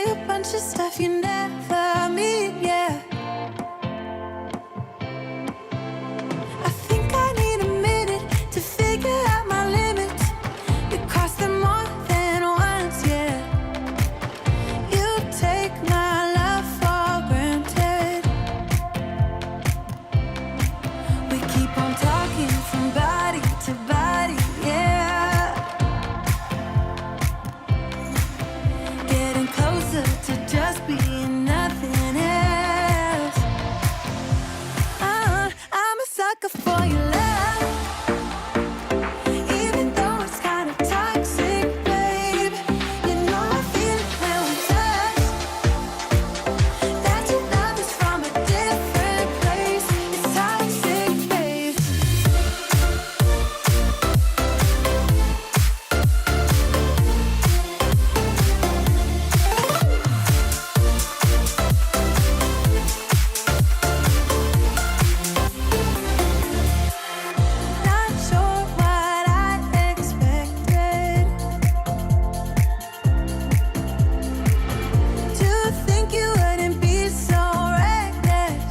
a bunch of stuff you never meet, yeah. I think I need a minute to figure out my limits. You cross them more than once, yeah. You take my love for granted. We keep on talking from body to body, yeah. Getting closer to just being nothing else. I'm a sucker for your love, even though it's kind of toxic, babe. You know I feel it when we touch, that your love is from a different place. It's toxic, babe. Not sure what I expected. To think you wouldn't be so reckless.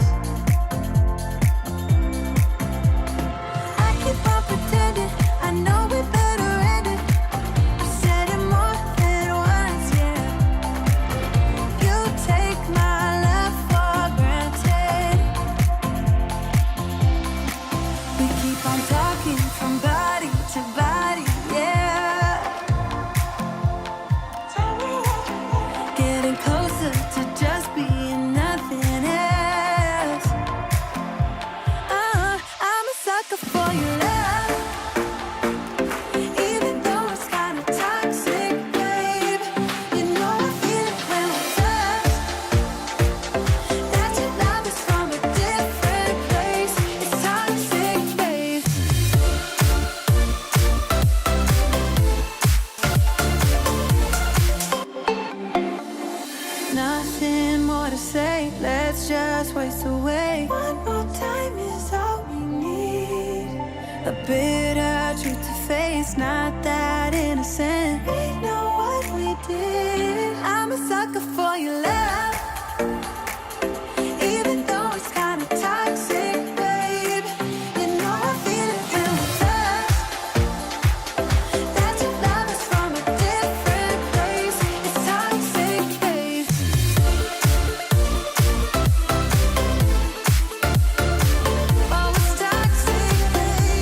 I keep on pretending I know we better end it. I said it more than once, yeah. You take my love for granted. We keep on talking from body to body, yeah. Getting closer to just being nothing else. I'm a sucker for your love, even though it's kind of toxic, babe. You know I feel it when we touch, that your love is from a different place. It's toxic, babe. Nothing more to say, let's just waste away. One more time is all we need. A bitter truth to face, not that innocent. We know what we did. I'm a sucker for your love, even though it's kind of toxic, babe. You know I feel it when we touch, that your love is from a different place. It's toxic, babe. Oh, it's toxic, babe.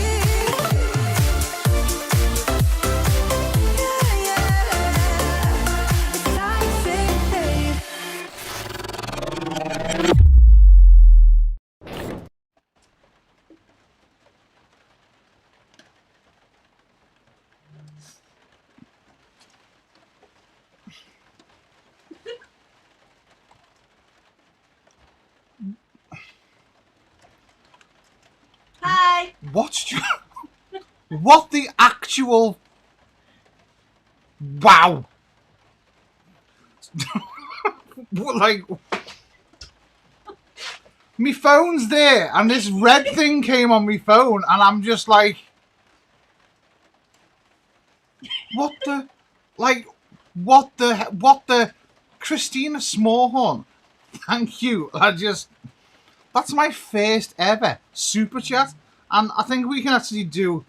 Yeah, yeah. It's toxic, babe. Hi. What the actual... Wow. Like... Me phone's there, and this red thing came on me phone, and I'm just like... What the... Like... What the... Christina Smallhorn. Thank you. That's my first ever super chat, and I think we can actually do.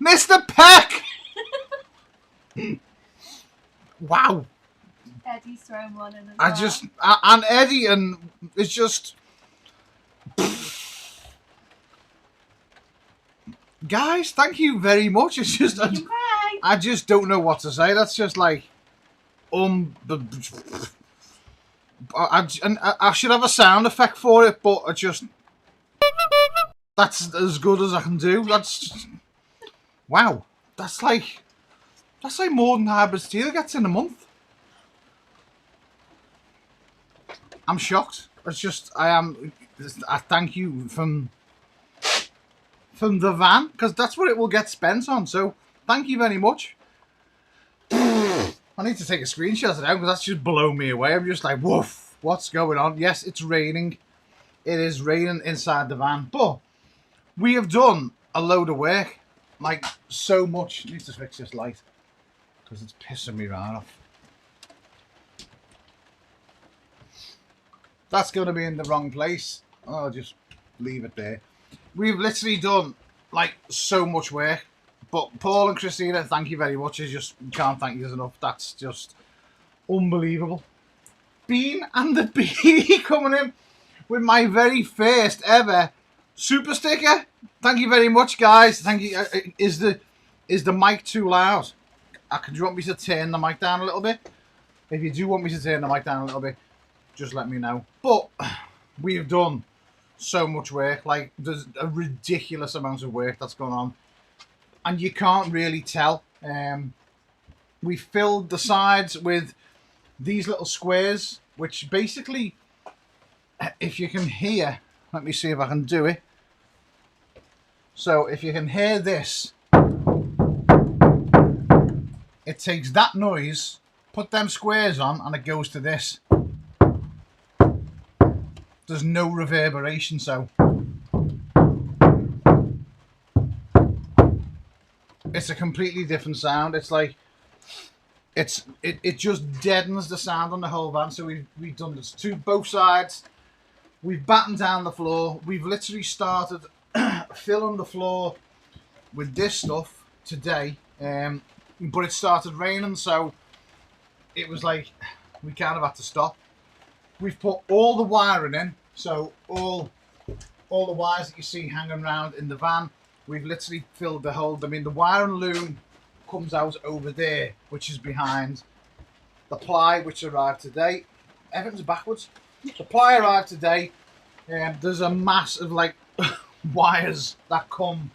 Mr. Peck! Wow. Eddie's thrown one in as well. And Eddie, and it's just. Guys, thank you very much. It's just. I just don't know what to say. That's just like. I should have a sound effect for it, but I just. That's as good as I can do. Wow. That's like more than Hybrid Steel gets in a month. I'm shocked. I thank you from the van, because that's what it will get spent on. So thank you very much. I need to take a screenshot of that because that's just blown me away. I'm just like, woof, what's going on? Yes, it's raining. It is raining inside the van, but we have done a load of work like so much. I need to fix this light because it's pissing me right off. That's going to be in the wrong place. I'll just leave it there. We've literally done like so much work. But Paul and Christina, thank you very much. I just can't thank you enough. That's just unbelievable. Bean and the Bee coming in with my very first ever super sticker. Thank you very much, guys. Thank you. Is the mic too loud? Do you want me to turn the mic down a little bit? If you do want me to turn the mic down a little bit, just let me know. But we've done so much work. Like, there's a ridiculous amount of work that's gone on. And you can't really tell. We filled the sides with these little squares, which basically, if you can hear, let me see if I can do it. So if you can hear this, it takes that noise, put them squares on, and it goes to this. There's no reverberation, so it's a completely different sound. It's like it just deadens the sound on the whole van. So we've done this to both sides. We've battened down the floor. We've literally started filling the floor with this stuff today. But it started raining, so it was like we kind of had to stop. We've put all the wiring in, so all the wires that you see hanging around in the van, we've literally filled the hole. I mean, the wiring loom comes out over there, which is behind the ply, which arrived today. Everything's backwards. The ply arrived today. There's a mass of like wires that come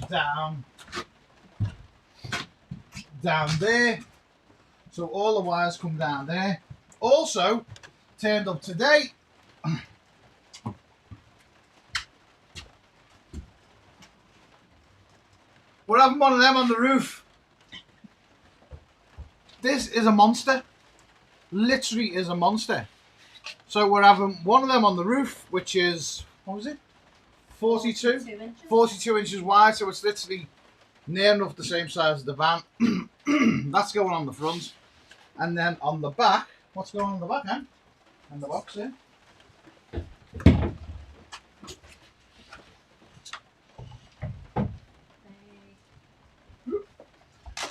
down there. So all the wires come down there. Also turned up today. We're having one of them on the roof. This is a monster. Literally is a monster. So we're having one of them on the roof, which is, what was it? 42 inches wide. So it's literally near enough the same size as the van. That's going on the front. And then on the back, what's going on the back, eh? And the box here.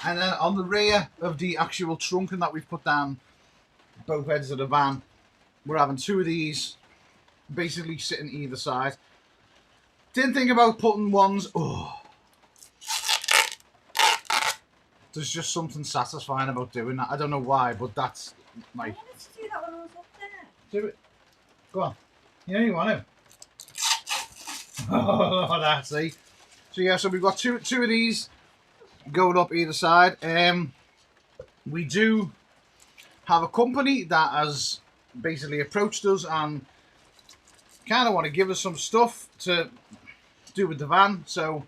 And then on the rear of the actual trunking that we've put down both ends of the van, we're having two of these basically sitting either side. Didn't think about putting ones. Oh, there's just something satisfying about doing that. I don't know why, but that's like. I wanted to do that when I was up there. Do it. Go on. You know you want to. Oh, that's it. So yeah, so we've got two of these going up either side. We do have a company that has basically approached us and kind of want to give us some stuff to do with the van. So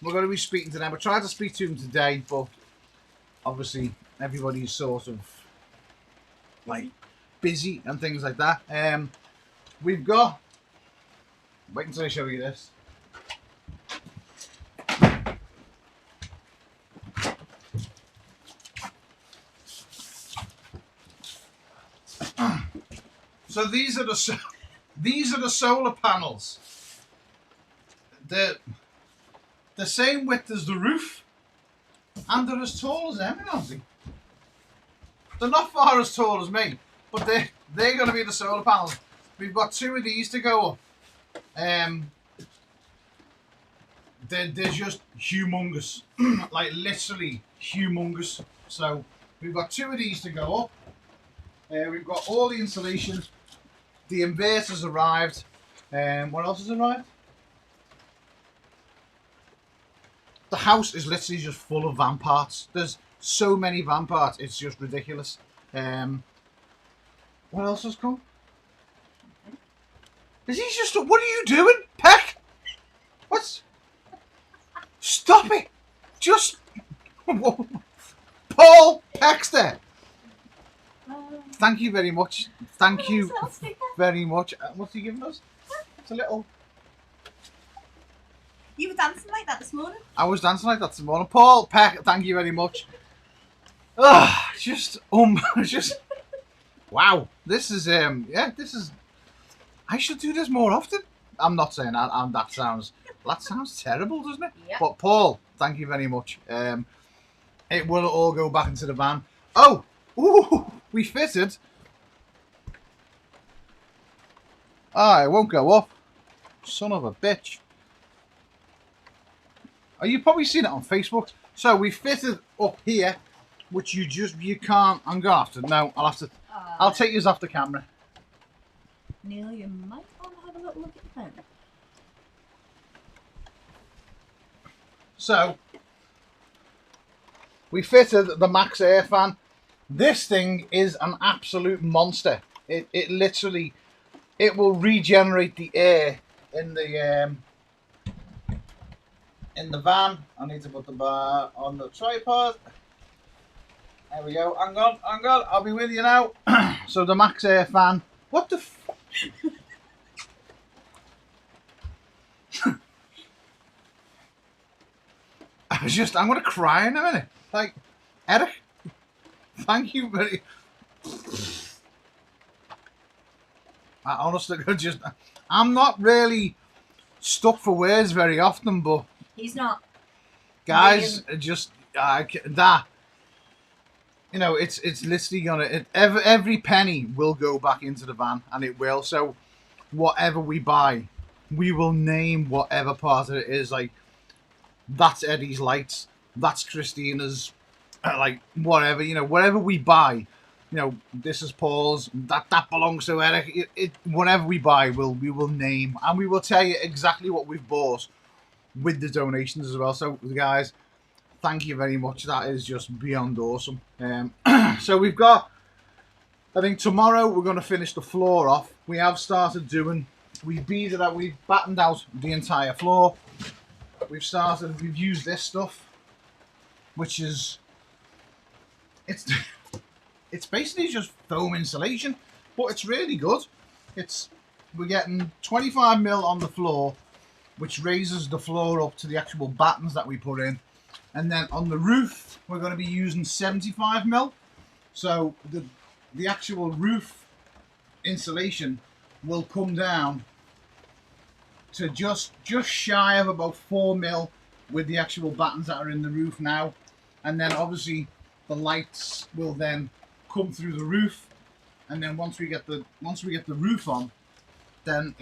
we're going to be speaking to them. I tried to speak to them today, but obviously everybody's sort of like busy and things like that. We've got, wait until I show you this. So these are the solar panels. They're the same width as the roof, and they're as tall as them, aren't they? They're not far as tall as me, but they're going to be the solar panels. We've got two of these to go up. They're just humongous, like literally humongous. So we've got two of these to go up. We've got all the insulation. The inverters arrived. What else has arrived? The house is literally just full of van parts. There's so many van parts, it's just ridiculous. What else has come? Is he just... What are you doing, Peck? What's... Stop it! Just... Paul Peckster! Thank you very much. Thank you very much. What's he giving us? It's a little... You were dancing like that this morning. I was dancing like that this morning. Paul Peck, thank you very much. Just wow. This is this is. I should do this more often. I'm not saying that. That sounds terrible, doesn't it? Yep. But Paul, thank you very much. It will all go back into the van. Oh, ooh, we fitted. It won't go up. Son of a bitch. Oh, you've probably seen it on Facebook. So we fitted up here, which you can't. I'm gonna have to. No, I'll have to. I'll take yours off the camera. Neil, you might want to have a little look at the pen. So we fitted the Maxxair Fan. This thing is an absolute monster. It literally, it will regenerate the air in the van. I need to put the bar on the tripod. There we go. Hang on. I'll be with you now. So the Maxxair Fan. What the I'm going to cry in a minute. Like, Eric, thank you very... I honestly I'm not really stuck for words very often, but... He's not. Guys, that... You know, it's literally gonna... Every penny will go back into the van, and it will. So, whatever we buy, we will name whatever part of it is. Like, that's Eddie's lights. That's Christina's, like, whatever. You know, whatever we buy, you know, this is Paul's. That belongs to Eric. Whatever we buy, we will name, and we will tell you exactly what we've bought with the donations as well. So, guys, thank you very much. That is just beyond awesome. So we've got, I think tomorrow we're going to finish the floor off. We have started doing, we've battened out the entire floor. We've used this stuff, which is, it's basically just foam insulation, but it's really good. We're getting 25mm on the floor, which raises the floor up to the actual battens that we put in. And then on the roof, we're going to be using 75mm. So the actual roof insulation will come down to just shy of about 4mm with the actual battens that are in the roof now. And then obviously the lights will then come through the roof. And then once we get the roof on, then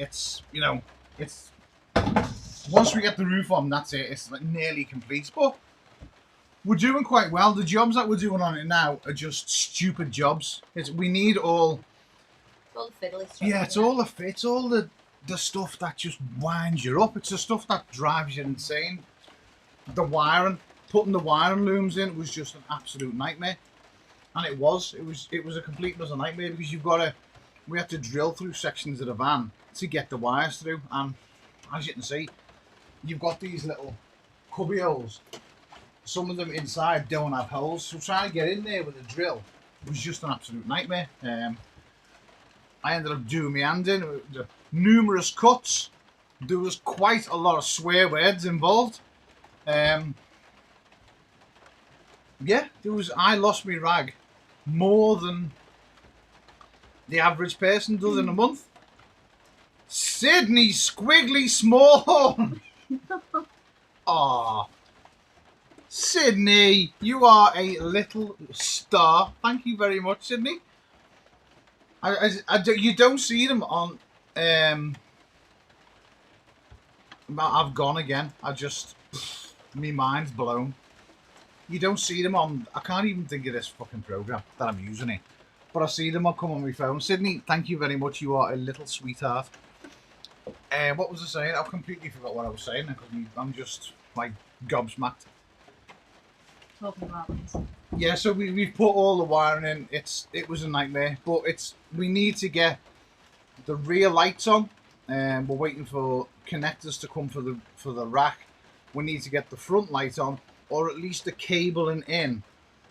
once we get the roof on, that's it. It's like nearly complete. But we're doing quite well. The jobs that we're doing on it now are just stupid jobs. We need all the fiddly stuff. Yeah, it's all the stuff that just winds you up. It's the stuff that drives you insane. The wiring, putting the wiring looms in was just an absolute nightmare. And it was a complete nightmare because we had to drill through sections of the van to get the wires through. And as you can see, you've got these little cubby holes. Some of them inside don't have holes, so trying to get in there with a drill was just an absolute nightmare. I ended up doing my hand in, numerous cuts. There was quite a lot of swear words involved. I lost my rag more than the average person does in a month. Sydney Squiggly Smallhorn. Aww. Sydney, you are a little star. Thank you very much, Sydney. You don't see them on. I've gone again. My mind's blown. You don't see them on. I can't even think of this fucking program that I'm using it, but I see them. I'll come on my phone. Sydney, thank you very much. You are a little sweetheart. What was I saying? I've completely forgot what I was saying because I'm just like gobsmacked. Talking about this. Yeah, so we've put all the wiring in. It was a nightmare, but we need to get the rear lights on. We're waiting for connectors to come for the rack. We need to get the front light on, or at least the cabling in,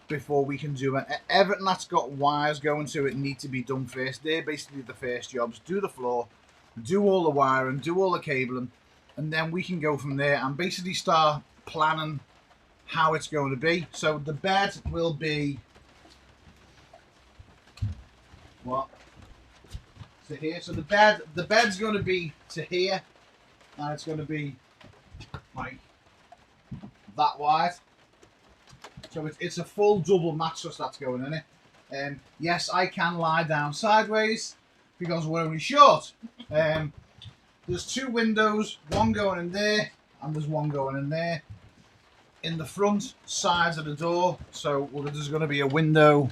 before we can do it. Everything that's got wires going to it need to be done first. They're basically the first jobs. Do the floor, do all the wiring, do all the cabling, and then we can go from there and basically start planning how it's going to be. So the bed will be what? To here. So the bed's going to be to here, and it's going to be like that wide. So it's a full double mattress that's going in it. Yes, I can lie down sideways because we're only short. There's two windows, one going in there, and there's one going in there. In the front sides of the door, so there's going to be a window.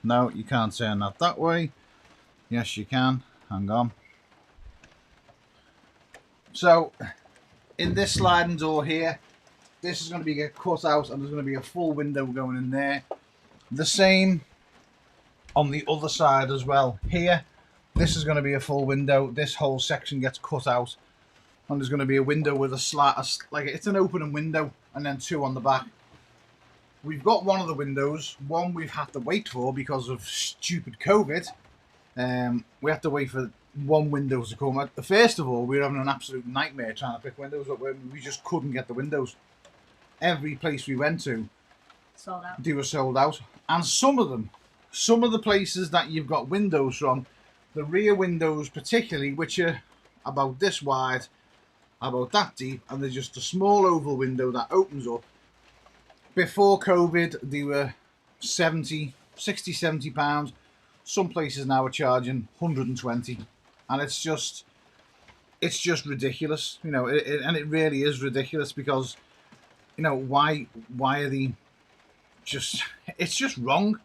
No, you can't turn that way. Yes, you can. Hang on. So, in this sliding door here, this is going to be cut out, and there's going to be a full window going in there. The same on the other side as well. Here, this is going to be a full window. This whole section gets cut out, and there's going to be a window with a slat, like it's an opening window, and then two on the back. We've got one of the windows. One we've had to wait for because of stupid COVID. We had to wait for one window to come out. First of all, we were having an absolute nightmare trying to pick windows up. We just couldn't get the windows. Every place we went to, sold out. They were sold out. And some of the places that you've got windows from, the rear windows particularly, which are about this wide, about that deep, and they're just a small oval window that opens up. Before COVID, they were 60, 70 pounds. Some places now are charging 120, and it's just ridiculous, you know. And it really is ridiculous because, you know, why are they just? It's just wrong.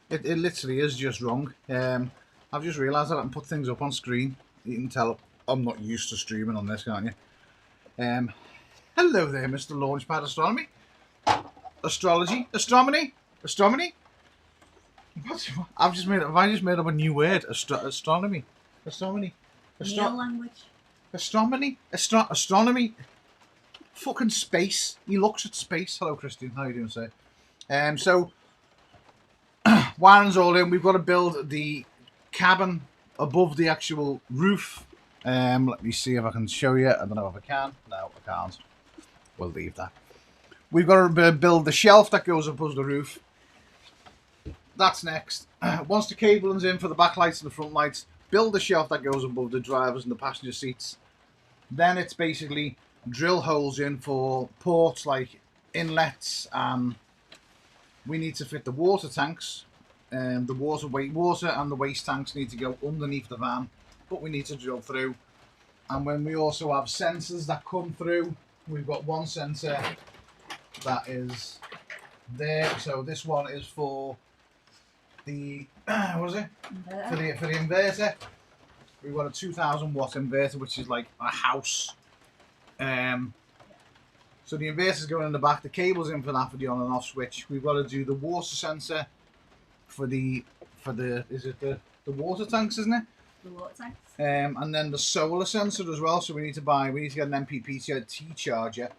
It literally is just wrong. I've just realised that I can put things up on screen. You can tell I'm not used to streaming on this, can't you? Hello there, Mr. Launchpad Astronomy, astronomy. Have I just made up a new word? Astronomy. Neil language. Astronomy. Fucking space. He looks at space. Hello, Christian. How are you doing, sir? So wiring's all in. We've got to build the cabin above the actual roof. Let me see if I can show you. I don't know if I can. No, I can't. We'll leave that. We've got to build the shelf that goes above the roof. That's next. Once the cabling's in for the back lights and the front lights, build the shelf that goes above the drivers and the passenger seats. Then it's basically drill holes in for ports like inlets. We need to fit the water tanks. The water and the waste tanks need to go underneath the van, but we need to drill through. And when we also have sensors that come through, we've got one sensor that is there. So this one is for the what is it? Inverter. For the inverter. We've got a 2000 watt inverter, which is like a house. So the inverter's going in the back. The cable's in for that, for the on and off switch. We've got to do the water sensor for the is it the water tanks, isn't it? The water tanks. And then the solar sensor as well. So we need to get an MPPT charger,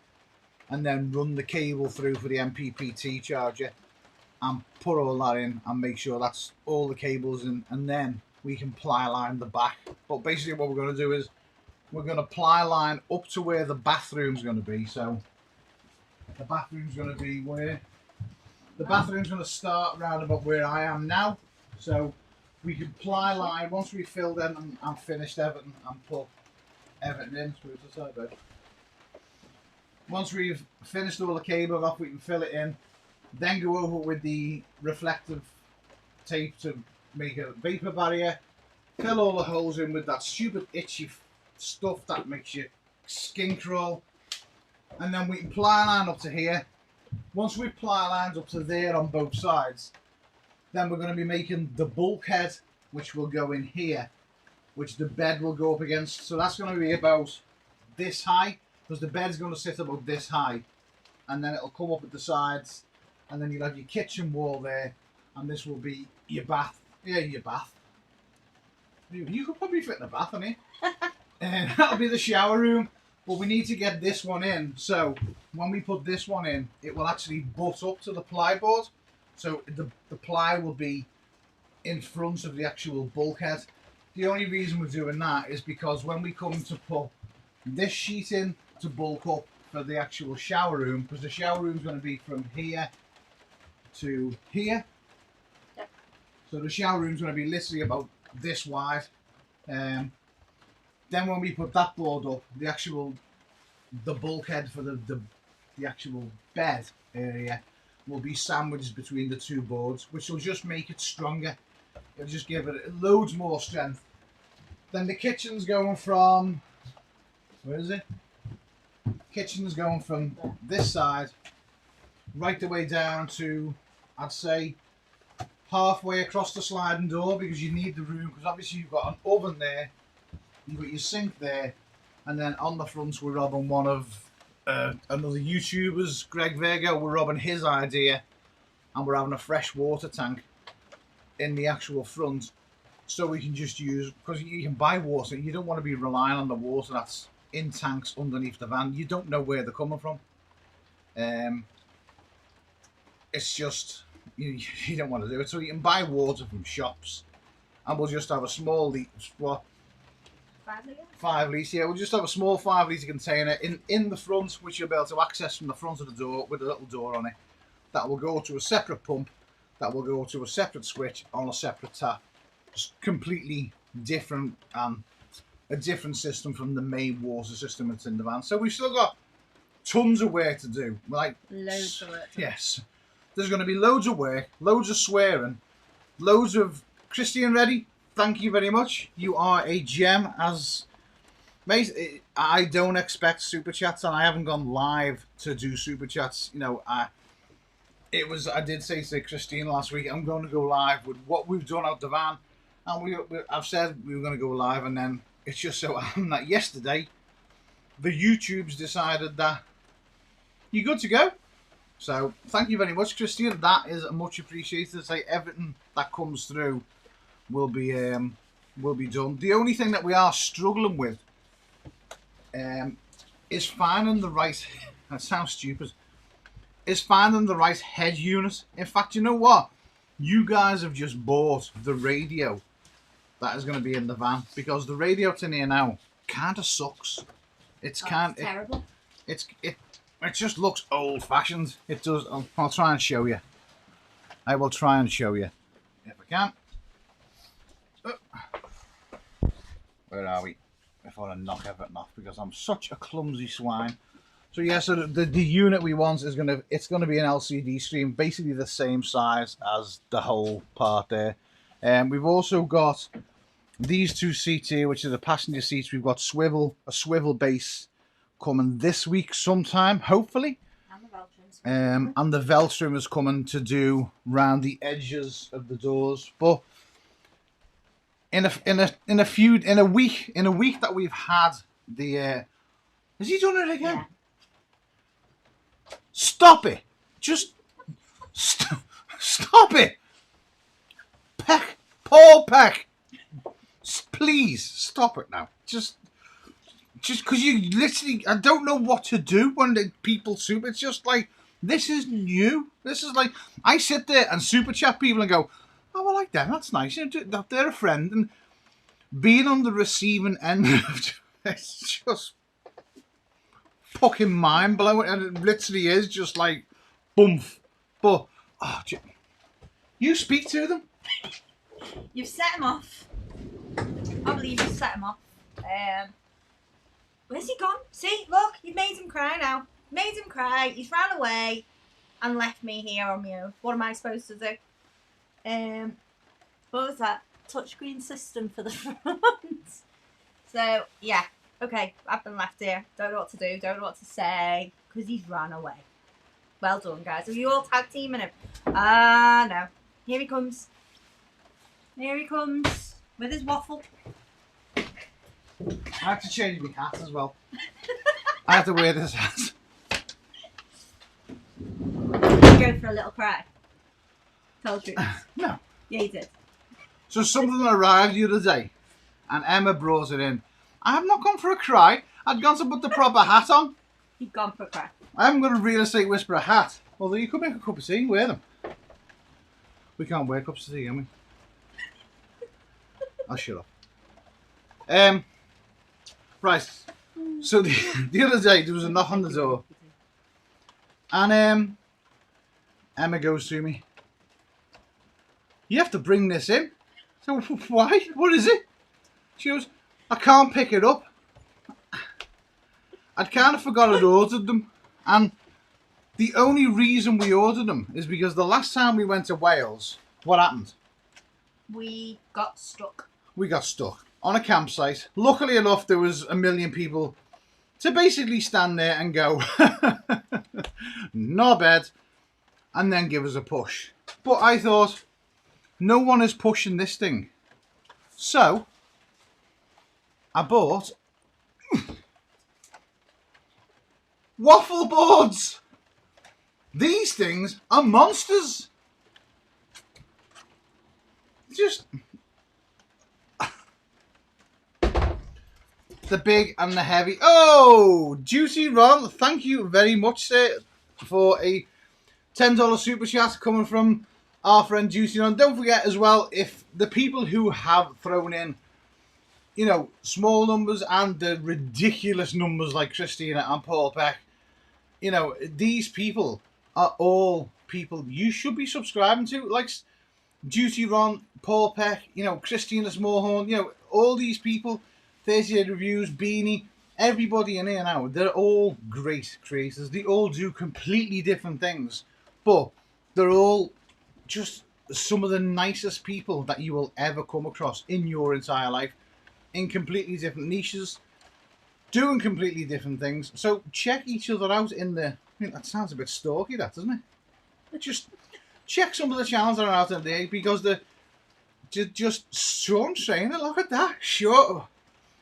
and then run the cable through for the MPPT charger, and put all that in and make sure that's all the cables in, and then we can ply line the back. But basically what we're going to do is we're going to ply line up to where the bathroom's going to be. So the bathroom's going to be where the bathroom's going to start around about where I am now. So we can ply line once we've filled in and finished everything and put everything in. Once we've finished all the cable off, we can fill it in. Then go over with the reflective tape to make a vapor barrier. Fill all the holes in with that stupid itchy stuff that makes your skin crawl. And then we can ply line up to here. Once we ply lines up to there on both sides, then we're going to be making the bulkhead, which will go in here, which the bed will go up against. So that's going to be about this high, because the bed's going to sit about this high, and then it'll come up at the sides. And then you'll have your kitchen wall there, and this will be your bath. Yeah, your bath. You could probably fit in a bath in it. And that'll be the shower room. But we need to get this one in. So when we put this one in, it will actually butt up to the plyboard. So the ply will be in front of the actual bulkhead. The only reason we're doing that is because when we come to put this sheeting to bulk up for the actual shower room, because the shower room is going to be from here to here. Yep. So the shower room is going to be literally about this wide. Then when we put that board up, the bulkhead for the actual bed area will be sandwiched between the two boards, which will just make it stronger. It'll just give it loads more strength. Then the kitchen's going from, where is it? Kitchen's going from this side right the way down to, I'd say, halfway across the sliding door, because you need the room, because obviously you've got an oven there, you've got your sink there, and then on the front we're robbing one of another YouTuber's, Greg Vega, we're robbing his idea, and we're having a freshwater tank in the actual front, so we can just use, because you can buy water, you don't want to be relying on the water that's in tanks underneath the van. You don't know where they're coming from. It's just, you don't want to do it, so you can buy water from shops, and we'll just have a small 5 litre? 5 litre, yeah, we'll just have a small 5 litre container in the front, which you'll be able to access from the front of the door with a little door on it. That will go to a separate pump, that will go to a separate switch on a separate tap. Just completely different, a different system from the main water system that's in the van. So we've still got tons of work to do. Like Loads of work. Yes. There's going to be loads of work, loads of swearing, loads of... Christian, ready? Thank you very much. You are a gem. As mate, I don't expect super chats, and I haven't gone live to do super chats. You know, I did say to Christine last week, I'm going to go live with what we've done out the van, and I've said we were going to go live, and then it's just so happened that yesterday the YouTubes decided that you're good to go. So thank you very much, Christian. That is much appreciated. Say everything that comes through will be done. The only thing that we are struggling with is finding the right. That sounds stupid. Is finding the right head unit. In fact, you know what? You guys have just bought the radio that is going to be in the van, because the radio that's in here now kind of sucks. It's terrible. It just looks old-fashioned. It does. I'll try and show you. I will try and show you if I can. Where are we? If I want to knock everything off, because I'm such a clumsy swine. So yeah, so the unit we want is it's gonna be an LCD screen, basically the same size as the whole part there. We've also got these two seats here, which are the passenger seats. We've got a swivel base coming this week sometime, hopefully. And the Veltrum is coming to do round the edges of the doors. But in a week that we've had the has he done it again? Yeah. Stop it! Just stop it! Peck, Paul Peck, please stop it now. Just because you literally, I don't know what to do when the people super. It's just like, this is new. This is like, I sit there and super chat people and go, oh, I like them. That's nice. You know, they're a friend. And being on the receiving end of it's just fucking mind blowing. And it literally is just like, boomf. But, you speak to them. You've set him off. I believe you've set him off. Where's he gone? See, look, you've made him cry now. Made him cry. He's ran away and left me here on my own. What am I supposed to do? What was that? Touchscreen system for the front. So, yeah. Okay, I've been left here. Don't know what to do. Don't know what to say. Because he's ran away. Well done, guys. Are you all tag teaming him? No. Here he comes. Here he comes. With his waffle. I have to change my hat as well. I have to wear this hat. Go for a little cry. Tell the truth. No. Yeah, you did. So something arrived the other day, and Emma brought it in. I have not gone for a cry. I'd gone to put the proper hat on. You've gone for a cry. I haven't got a real estate whisperer hat. Although you could make a cup of tea and wear them. We can't wear cups of tea, can we? I'll shut up. Right. So the other day there was a knock on the door, and Emma goes to me. You have to bring this in. So why? What is it? She goes, I can't pick it up. I'd kind of forgot I'd ordered them, and the only reason we ordered them is because the last time we went to Wales, what happened? We got stuck. We got stuck on a campsite. Luckily enough, there was a million people to basically stand there and go, no bed, and then give us a push. But I thought, no one is pushing this thing. So, I bought waffle boards. These things are monsters. Just the big and the heavy. Oh, Juicy Ron, thank you very much, sir, for a $10 super chat coming from our friend Juicy Ron. Don't forget as well, if the people who have thrown in, you know, small numbers and the ridiculous numbers like Christina and Paul Peck, you know, these people are all people you should be subscribing to, like Juicy Ron, Paul Peck, you know, Christina Smallhorn, you know, all these people, 38 Reviews, Beanie, everybody in here now, they're all great creators. They all do completely different things, but they're all just some of the nicest people that you will ever come across in your entire life, in completely different niches, doing completely different things. So check each other out in the... I mean, that sounds a bit stalky, that, doesn't it? But just check some of the channels that are out in there, because they're just Sean Trainer, look at that. Sure.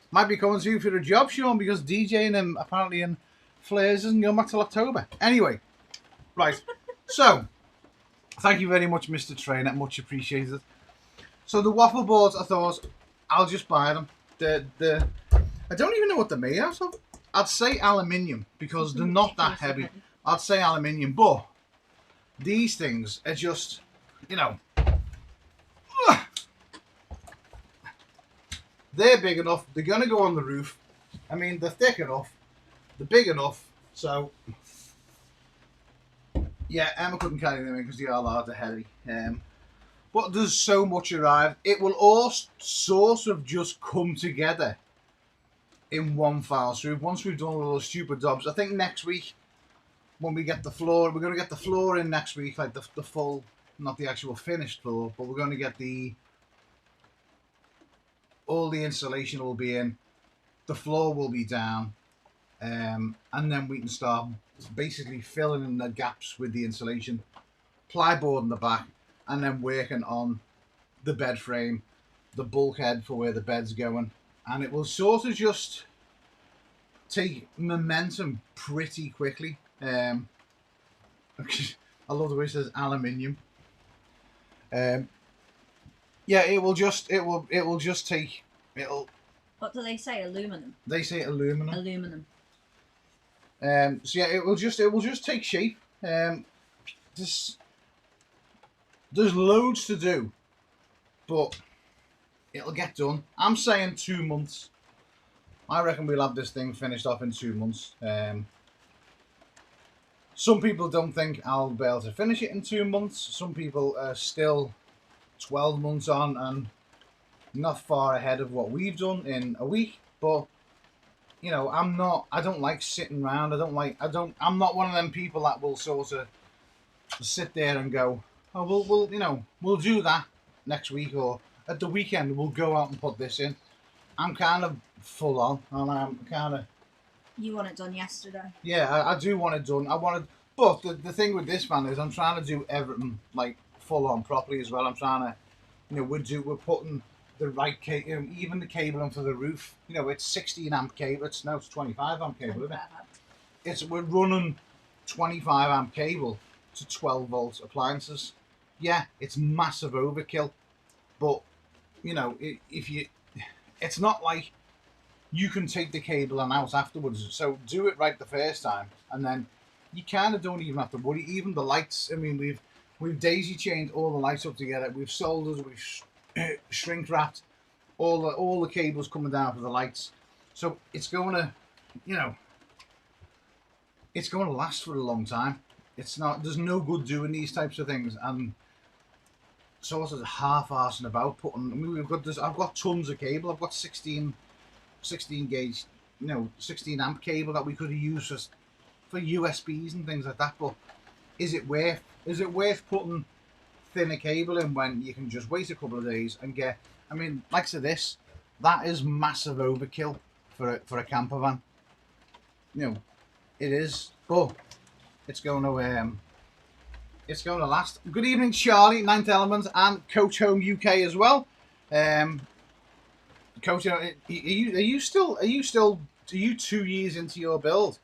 Might be coming to you for a job, Sean, because DJing him apparently in Flares isn't going back till October. Anyway, right. So, thank you very much, Mr. Trainer. Much appreciated. So the waffle boards, I thought, I'll just buy them. I don't even know what they're made out of. I'd say aluminium, because they're not that heavy. I'd say aluminium, but these things are just, you know, they're big enough. They're going to go on the roof. I mean, they're thick enough. They're big enough. So, yeah, Emma couldn't carry them in because they are large and heavy. But there's so much arrived. It will all sort of just come together in one file swoop. Once we've done all those stupid jobs, I think next week, when we get the floor, we're going to get the floor in next week, like the full, not the actual finished floor, but we're going to get all the insulation will be in, the floor will be down, and then we can start basically filling in the gaps with the insulation, plyboard in the back, and then working on the bed frame, the bulkhead for where the bed's going, and it will sort of just take momentum pretty quickly. I love the way it says aluminium. Yeah, it will just take. What do they say? Aluminum. They say aluminum. Aluminum. So yeah, it will just take shape. There's loads to do, but it'll get done. I'm saying 2 months. I reckon we'll have this thing finished off in 2 months. Some people don't think I'll be able to finish it in 2 months. Some people are still 12 months on and not far ahead of what we've done in a week. But you know, I don't like sitting around. I'm not one of them people that will sort of sit there and go, oh, we'll do that next week, or at the weekend we'll go out and put this in. I'm kind of full on, and I'm kind of... You want it done yesterday. Yeah, I do want it done. But the thing with this, man, is I'm trying to do everything like full on properly as well. I'm trying to, we're putting the right cable, even the cabling for the roof. It's 16 amp cable. It's 25 amp cable, isn't it? We're running 25 amp cable to 12 volt appliances. Yeah, it's massive overkill, but it's not like you can take the cable and out afterwards. So do it right the first time, and then you kind of don't even have to worry. Even the lights. I mean, we've daisy chained all the lights up together. We've soldered. We've shrink wrapped all the cables coming down for the lights. So it's going to, you know, it's going to last for a long time. It's not. There's no good doing these types of things and sort of half-arsing about putting. I mean, we've got this. I've got tons of cable. I've got 16 gauge, 16 amp cable that we could have used for USBs and things like that. But is it worth putting thinner cable in when you can just wait a couple of days and get? I mean, like I said, that is massive overkill for a camper van. It is, but it's going to last. Good evening, Charlie, Ninth Element, and Coach Home UK as well. Coach, are you 2 years into your build?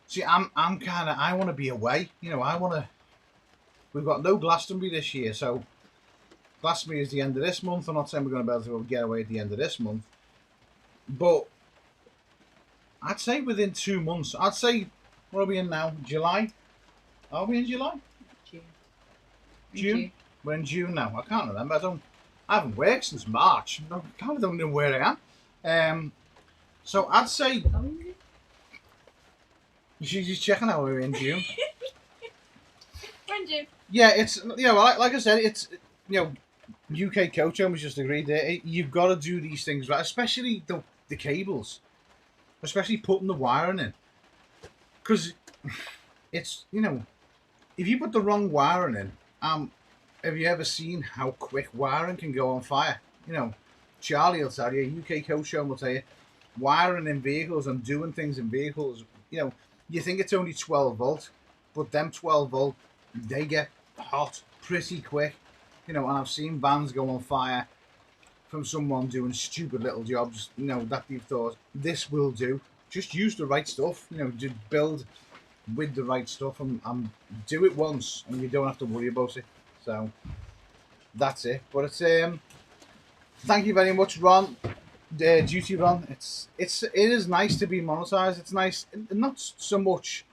See, I'm kind of, I want to be away. We've got no Glastonbury this year, so Glastonbury is the end of this month. I'm not saying we're going to be able to get away at the end of this month, but I'd say within 2 months. I'd say, what are we in now? July? Are we in July? June? We're in June now. I can't remember. I haven't worked since March. I kind of don't know where I am. So I'd say. She's just checking out we're in June. We're in June. Yeah, it's like I said, it's UK Coach Home has just agreed there. You've got to do these things right, especially the cables, especially putting the wiring in, because it's if you put the wrong wiring in, have you ever seen how quick wiring can go on fire? Charlie will tell you, UK Coach Home will tell you, wiring in vehicles and doing things in vehicles, you think it's only 12 volt, but them 12 volt, they get hot pretty quick, and I've seen vans go on fire from someone doing stupid little jobs, that you've thought, this will do. Just use the right stuff, just build with the right stuff and do it once and you don't have to worry about it. So that's it. But it's thank you very much, Ron. Duty Ron. It is nice to be monetized. It's nice, not so much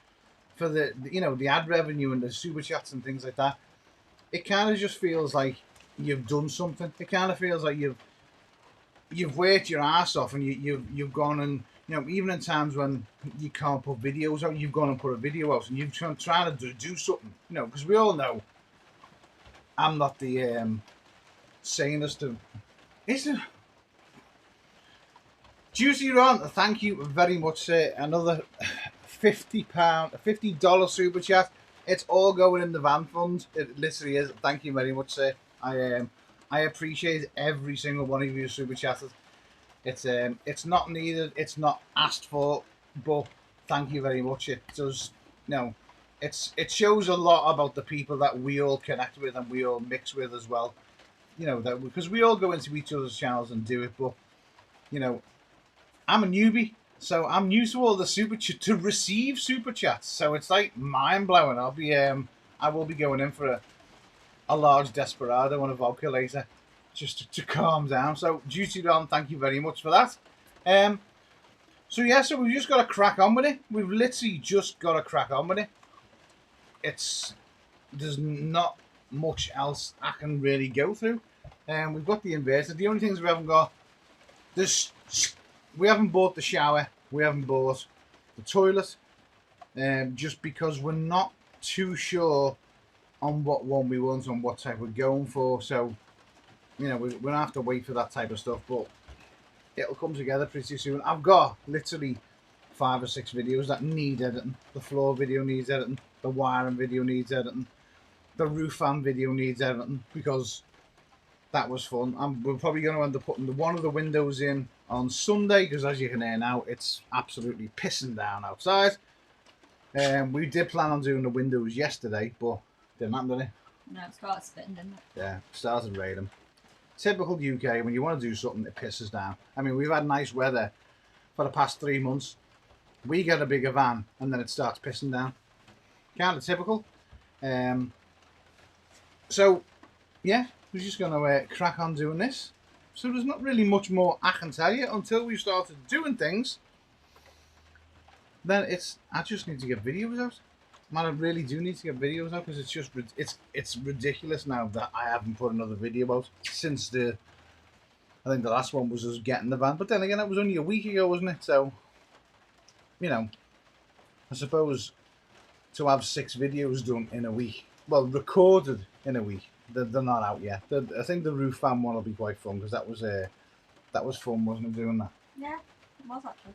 for the ad revenue and the super chats and things like that. It kind of just feels like you've done something. It kind of feels like you've worked your ass off and you've gone and even in times when you can't put videos out, you've gone and put a video out and you've trying to do something. Because we all know I'm not the saying as to. Is it? Juicy Ron, thank you very much, sir. Another $50 super chat. It's all going in the van fund. It literally is. Thank you very much, sir. I appreciate every single one of you super chatters. It's not needed. It's not asked for, but thank you very much. It does. It shows a lot about the people that we all connect with and we all mix with as well. That because we all go into each other's channels and do it, but I'm a newbie, so I'm new to all the to receive super chats. So it's like mind blowing. I will be going in for a large Desperado and a vodka later, just to calm down. So Duty on, thank you very much for that. So we've just got to crack on with it. We've literally just got to crack on with it. There's not much else I can really go through. We've got the inverter. The only things we haven't got, we haven't bought the shower. We haven't bought the toilet. Just because we're not too sure on what one we want and what type we're going for. So, we're going to have to wait for that type of stuff. But it'll come together pretty soon. I've got literally 5 or 6 videos that need editing. The floor video needs editing. The wiring video needs editing. The roof fan video needs editing because that was fun. We're probably going to end up putting one of the windows in on Sunday because, as you can hear now, it's absolutely pissing down outside. We did plan on doing the windows yesterday, but didn't happen, did it? No, it started spitting, didn't it? Yeah, started raining. Typical UK, when you want to do something, it pisses down. I mean, we've had nice weather for the past 3 months. We get a bigger van, and then it starts pissing down. Kind of typical. So, yeah, we're just going to crack on doing this. So there's not really much more I can tell you until we started doing things. Then I just need to get videos out. Man, I really do need to get videos out because it's ridiculous now that I haven't put another video out since I think the last one was us getting the van. But then again, that was only a week ago, wasn't it? So you know, I suppose to have 6 videos done in a week, well, recorded in a week. They're not out yet. I think the roof fan one will be quite fun because that was fun, wasn't it, doing that? Yeah,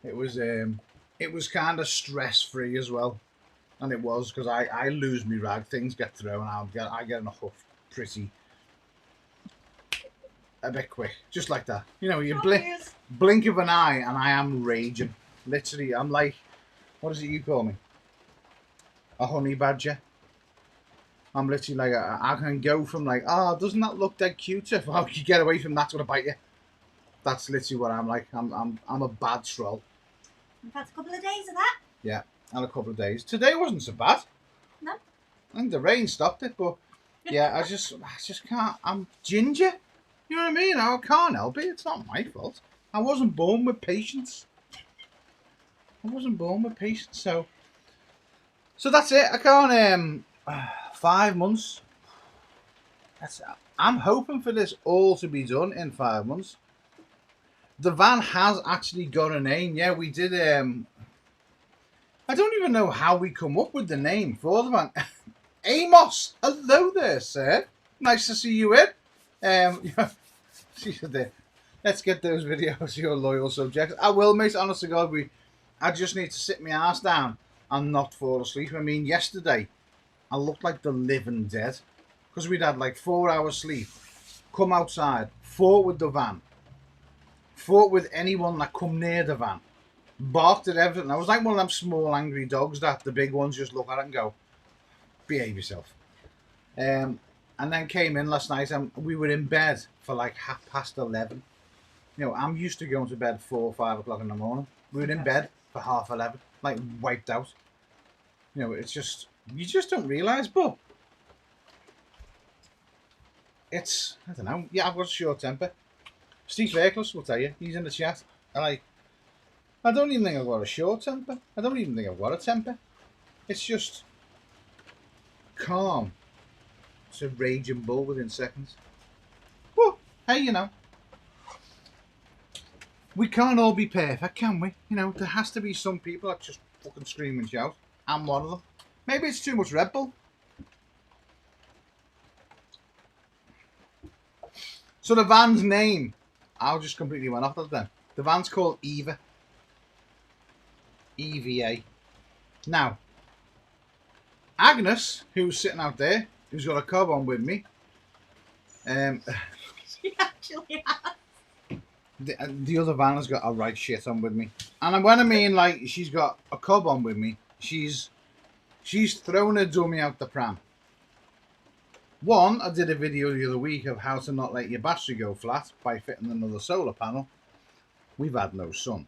it was actually. It was kind of stress free as well, and it was because I lose me rag, things get thrown, I get in a huff pretty a bit quick, just like that. You know, you blink of an eye and I am raging. Literally, I'm like, what is it you call me? A honey badger. I'm literally like, I can go from like, oh, doesn't that look dead cute? If you get away from that's gonna bite you. That's literally what I'm like. I'm a bad troll. We've had a couple of days of that. Yeah, and a couple of days. Today wasn't so bad. No. I think the rain stopped it, but yeah, I just can't. I'm ginger. You know what I mean? I can't help it. It's not my fault. I wasn't born with patience. So that's it. I can't. 5 months. I'm hoping for this all to be done in 5 months. The van has actually got a name. Yeah, we did. I don't even know how we come up with the name for the van. Amos, hello there, sir. Nice to see you in. She said there. Let's get those videos, your loyal subjects. I will, mate. Honest to God, I just need to sit my ass down and not fall asleep. I mean, yesterday I looked like the living dead because we'd had like 4 hours sleep. Come outside, fought with the van, fought with anyone that come near the van, barked at everything. I was like one of them small angry dogs that the big ones just look at it and go, behave yourself. And then came in last night and we were in bed for like 11:30. You know, I'm used to going to bed 4 or 5 o'clock in the morning. We were in bed for 11:30, like wiped out. You know, it's just, you just don't realise, but it's, I don't know. Yeah, I've got a short temper. Steve Fairclough will tell you, he's in the chat. And I don't even think I've got a short temper. I don't even think I've got a temper. It's just calm. It's a raging bull within seconds. Well, hey, you know, we can't all be perfect, can we? You know, there has to be some people that just fucking scream and shout. I'm one of them. Maybe it's too much Red Bull. So the van's name, I just completely went off that then. The van's called Eva. EVA. Now, Agnes, who's sitting out there, who's got a cob on with me. She actually has. The other van has got a right shit on with me. And when I mean like she's got a cob on with me, she's thrown a dummy out the pram. One, I did a video the other week of how to not let your battery go flat by fitting another solar panel. We've had no sun.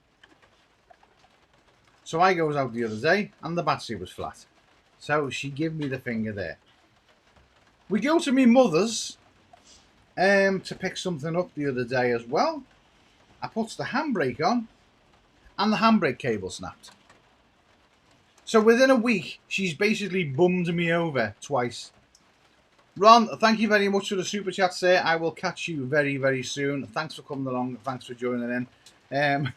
So I goes out the other day and the battery was flat. So she gave me the finger there. We go to me mother's to pick something up the other day as well. I puts the handbrake on and the handbrake cable snapped. So within a week, she's basically bummed me over twice. Ron, thank you very much for the super chat, sir. I will catch you very, very soon. Thanks for coming along. Thanks for joining in.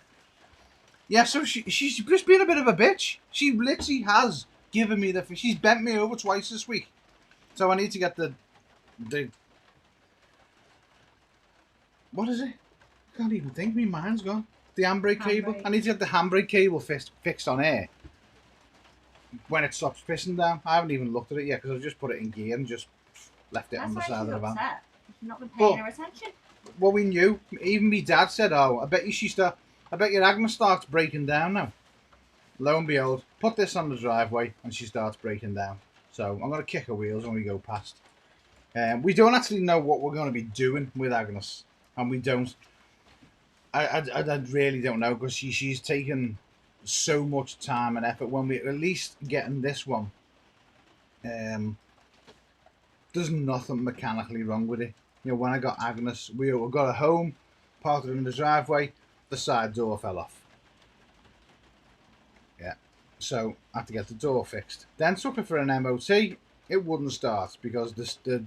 Yeah, so she's just been a bit of a bitch. She literally has given me she's bent me over twice this week. So I need to get the what is it? I can't even think. My mind's gone. The handbrake cable. I need to get the handbrake cable fixed on air when it stops pissing down. I haven't even looked at it yet because I've just put it in gear and just left it on the side of the van. She's not been paying her attention. Well, we knew. Even me dad said, "Oh, I bet your Agnes starts breaking down now." Lo and behold, put this on the driveway and she starts breaking down. So I'm going to kick her wheels when we go past. We don't actually know what we're going to be doing with Agnes, and we don't. I really don't know because she's taken so much time and effort. When we at least getting this one, there's nothing mechanically wrong with it. You know, when I got Agnes, we got her home, parked her in the driveway, the side door fell off. Yeah, so I had to get the door fixed. Then took it for an MOT. It wouldn't start because the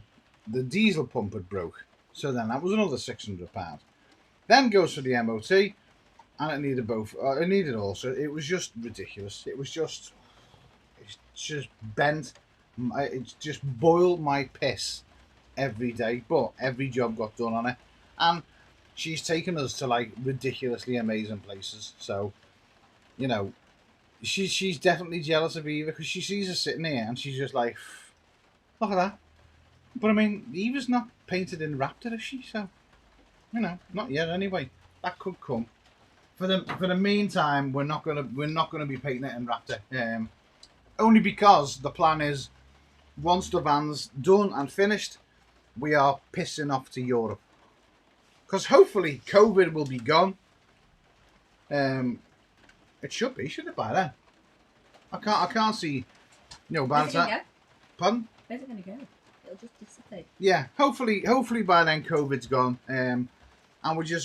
diesel pump had broke. So then that was another £600. Then goes for the MOT. and it needed both. It needed also. It was just ridiculous. It's just bent. It just boiled my piss every day, but every job got done on it, and she's taken us to like ridiculously amazing places. So, you know, she's definitely jealous of Eva because she sees us sitting here and she's just like, look at that. But I mean, Eva's not painted in Raptor, is she? So, you know, not yet anyway. That could come. For the meantime, we're not gonna be painting it in Raptor. Only because the plan is once the van's done and finished, we are pissing off to Europe. Because hopefully COVID will be gone. It should be, shouldn't it, by then? I can't see, by the time. Pardon? Where's it gonna go? It'll just dissipate. Yeah, hopefully by then COVID's gone. And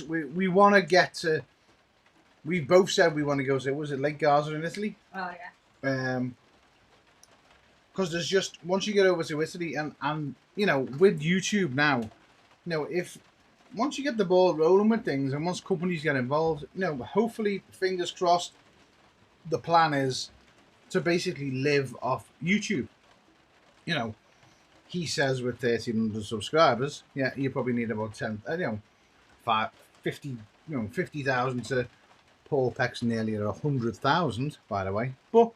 we want to get to. We both said we want to go to. Was it Lake Garda in Italy? Oh yeah. Because there's just once you get over to Italy and with YouTube now, if once you get the ball rolling with things and once companies get involved, hopefully, fingers crossed, the plan is to basically live off YouTube. He says with 1,300 subscribers, yeah, you probably need about 50,000 to Paul Peck's nearly at 100,000, by the way. But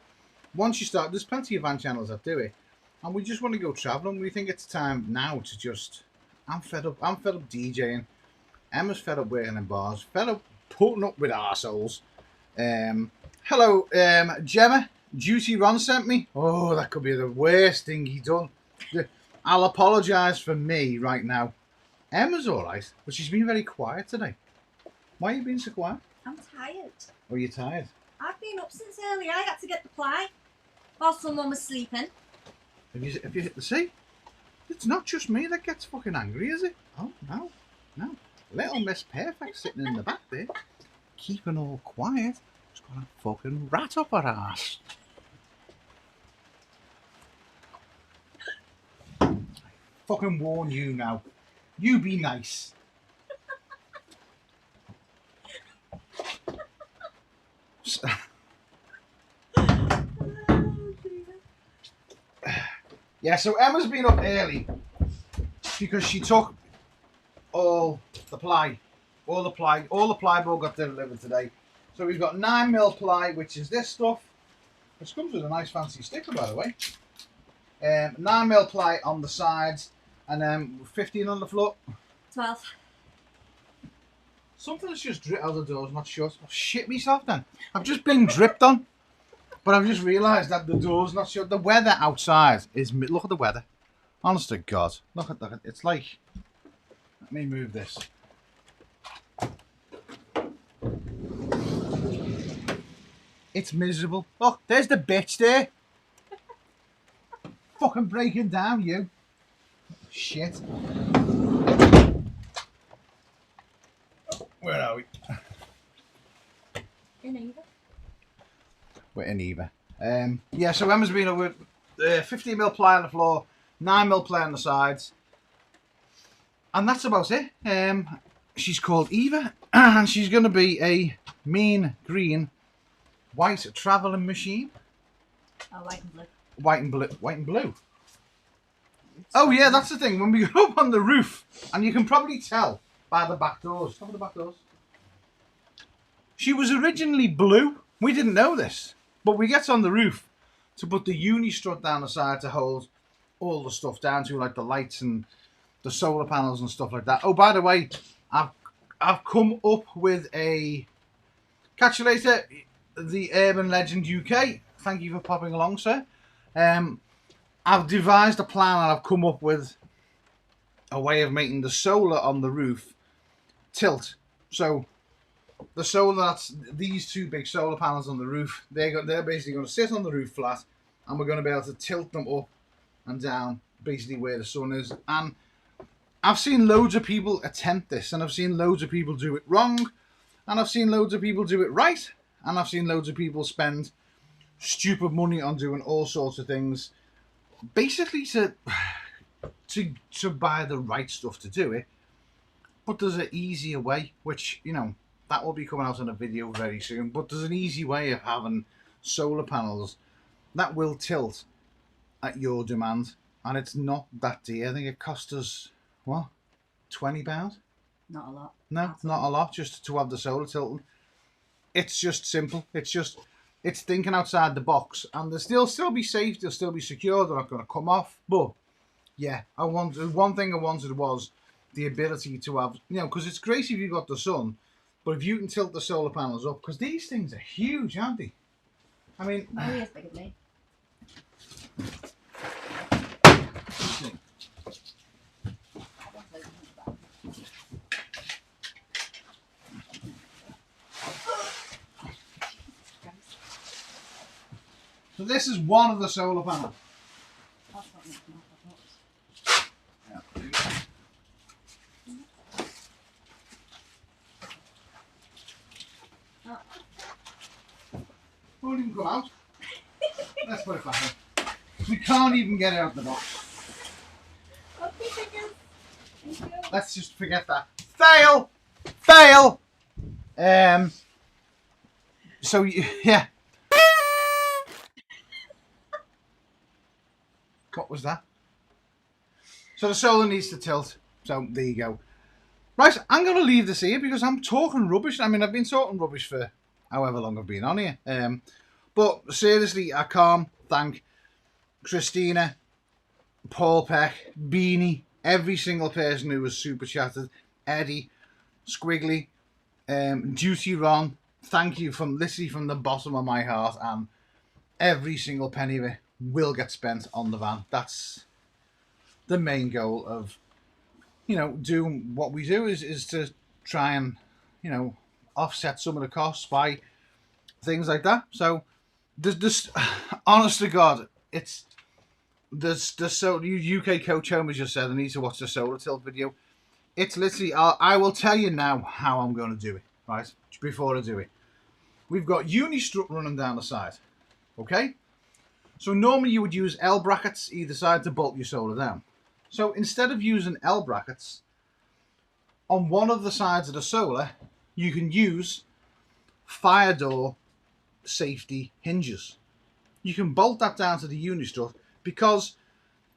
once you start, there's plenty of van channels that do it, and we just want to go traveling. We think it's time now to just. I'm fed up DJing. Emma's fed up working in bars. Fed up putting up with arseholes. Hello, Gemma. Duty Ron sent me. Oh, that could be the worst thing he done. I'll apologise for me right now. Emma's all right, but she's been very quiet today. Why are you being so quiet? I'm tired. Oh, you're tired? I've been up since early. I had to get the ply while someone was sleeping. Have you see? It's not just me that gets fucking angry, is it? Oh, no. Little Miss Perfect sitting in the back there, keeping all quiet. She's got a fucking rat up her ass. I fucking warn you now. You be nice. Yeah, so Emma's been up early because she took all the plyboard got delivered today. So we've got 9mm ply, which is this stuff, which comes with a nice fancy sticker, by the way. 9mm ply on the sides, and then 15 on the floor. 12. Something's just dripped out the door's not shut. I've shit myself then. I've just been dripped on. But I've just realised that the door's not shut. The weather outside is... Look at the weather. Honest to God. Look at that. It's like... Let me move this. It's miserable. Look, there's the bitch there. Fucking breaking down, you. Shit. Where are we? In Eva. We're in Eva. Yeah, so Emma's been over 15mm ply on the floor, 9mm ply on the sides. And that's about it. She's called Eva, and she's going to be a mean green white travelling machine. Oh, white and blue. White and blue. Oh yeah, that's the thing. When we go up on the roof, and you can probably tell by the back doors. Cover the back doors. She was originally blue. We didn't know this, but we get on the roof to put the uni strut down the side to hold all the stuff down to, like the lights and the solar panels and stuff like that. Oh, by the way, I've come up with a... Catch you later, the Urban Legend UK. Thank you for popping along, sir. I've devised a plan and I've come up with a way of making the solar on the roof tilt. So the solar, that's these two big solar panels on the roof, they're basically going to sit on the roof flat, and we're going to be able to tilt them up and down basically where the sun is. And I've seen loads of people attempt this, and I've seen loads of people do it wrong, and I've seen loads of people do it right, and I've seen loads of people spend stupid money on doing all sorts of things basically to buy the right stuff to do it. But there's an easier way, which, you know, that will be coming out in a video very soon. But there's an easy way of having solar panels that will tilt at your demand, and it's not that dear. I think it cost us what, £20? Not a lot. No, not a lot, just to have the solar tilting. It's just simple. It's thinking outside the box, and they'll still be safe. They'll still be secure. They're not going to come off. But yeah, one thing I wanted was the ability to have, because it's great if you've got the sun, but if you can tilt the solar panels up, because these things are huge, aren't they? I mean, maybe as big as me. So this is one of the solar panels. Won't even come out. Let's put it back in. We can't even get it out the box. Okay, fingers. Thank you. Let's just forget that. Fail! Fail! So, yeah. What was that? So the solar needs to tilt. So there you go. Right, I'm going to leave this here because I'm talking rubbish. I mean, I've been talking rubbish for however long I've been on here. But seriously, I can't thank Christina, Paul Peck, Beanie, every single person who was super chatted, Eddie, Squiggly, Duty Ron. Thank you literally from the bottom of my heart, and every single penny of it will get spent on the van. That's the main goal of, doing what we do is to try and, offset some of the costs by things like that. So this honest to God, it's so UK coach home has just said I need to watch the solar tilt video. It's literally, I will tell you now how I'm going to do it, right? Before I do it. We've got uni strut running down the side, okay? So normally you would use L brackets either side to bolt your solar down. So instead of using L brackets, on one of the sides of the solar, you can use fire door safety hinges. You can bolt that down to the uni strut because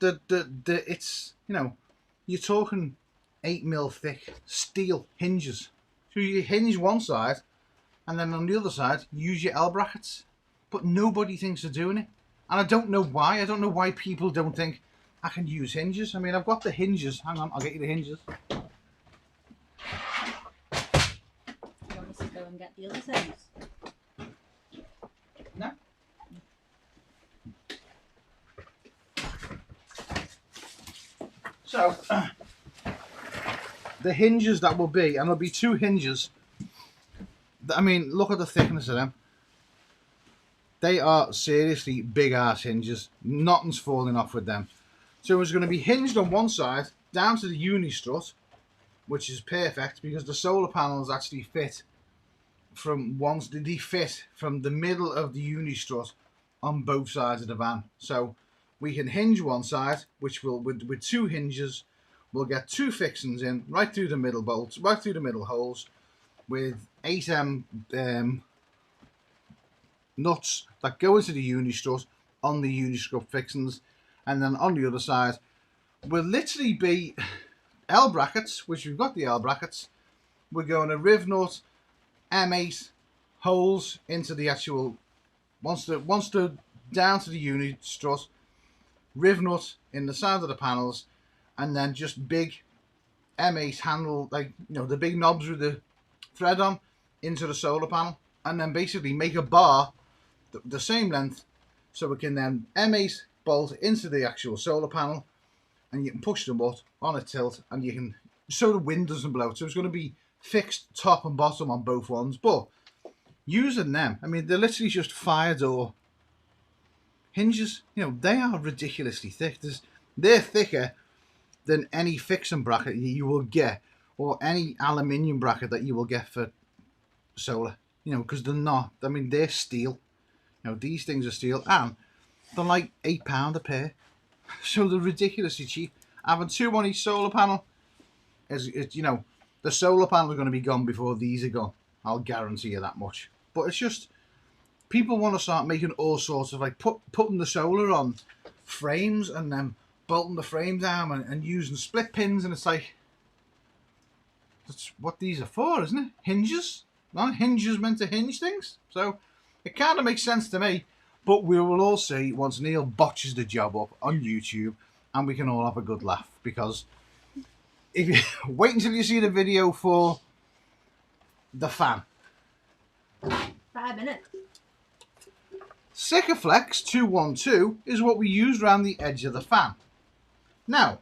it's, you're talking 8mm thick steel hinges. So you hinge one side, and then on the other side, use your L brackets. But nobody thinks of doing it. And I don't know why. I don't know why people don't think I can use hinges. I mean, I've got the hinges. Hang on, I'll get you the hinges. You want us to go and get the other things? No. So, the hinges that will be, and there'll be two hinges. I mean, look at the thickness of them. They are seriously big ass hinges. Nothing's falling off with them. So it's going to be hinged on one side down to the uni strut, which is perfect because the solar panels actually fit from the middle of the uni strut on both sides of the van. So we can hinge one side, which will with two hinges, we'll get two fixings in right through the middle bolts, right through the middle holes, with 8M nuts that go into the uni strut on the uni strut fixings, and then on the other side will literally be L brackets, which we've got the L brackets. We're going to riv nut M8 holes into the actual once the down to the uni strut, riv nut in the side of the panels, and then just big M8 handle, like the big knobs with the thread on, into the solar panel, and then basically make a bar the same length, so we can then M8 bolt into the actual solar panel, and you can push the nut on a tilt, and you can, so the wind doesn't blow. So it's going to be fixed top and bottom on both ones. But using them, I mean, they're literally just fire door hinges. They are ridiculously thick. They're thicker than any fixing bracket you will get, or any aluminium bracket that you will get for solar. Because they're not. I mean, they're steel. These things are steel, and they're like £8 a pair. So they're ridiculously cheap. Having two on each solar panel is, the solar panel are going to be gone before these are gone. I'll guarantee you that much. But it's just, people want to start making all sorts of, like, putting the solar on frames and then bolting the frame down and using split pins, and it's like, that's what these are for, isn't it? Hinges? No, hinges meant to hinge things. So it kind of makes sense to me. But we will all see once Neil botches the job up on YouTube, and we can all have a good laugh. Because if you wait until you see the video for the fan. 5 minutes. Sikaflex 212 is what we use around the edge of the fan. Now,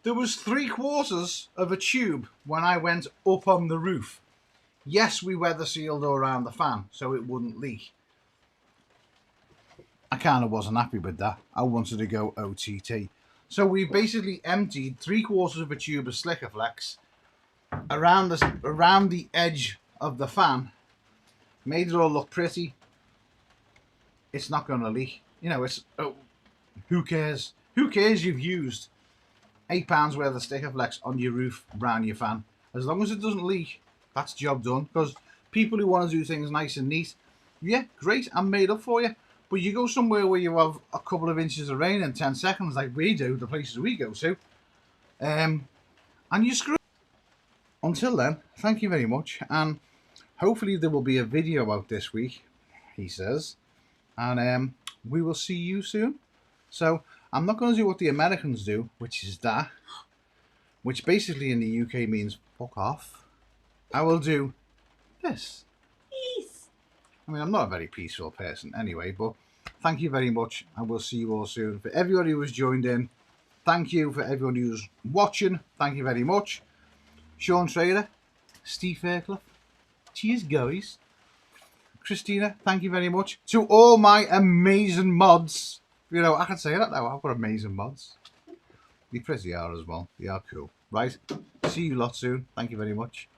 there was 3/4 of a tube when I went up on the roof. Yes, we weather sealed all around the fan so it wouldn't leak. I kind of wasn't happy with that. I wanted to go OTT. So we basically emptied 3/4 of a tube of Sikaflex around the edge of the fan. Made it all look pretty. It's not going to leak. You know, it's... Oh, who cares? Who cares you've used £8 worth of Sikaflex on your roof, around your fan? As long as it doesn't leak, that's job done. Because people who want to do things nice and neat, yeah, great, I'm made up for you. But you go somewhere where you have a couple of inches of rain in 10 seconds, like we do, the places we go to, and you screw. Until then, thank you very much, and hopefully there will be a video out this week, he says, and we will see you soon. So I'm not going to do what the Americans do, which is that, which basically in the UK means fuck off. I will do this. Peace. I mean, I'm not a very peaceful person anyway, but thank you very much, and we'll see you all soon. For everybody who has joined in, thank you. For everyone who's watching, thank you very much. Sean Trader, Steve Fairclough, cheers guys. Christina, thank you very much. To all my amazing mods. You know, I can say that now, I've got amazing mods. They pretty are as well, they are cool. Right, see you lot soon, thank you very much.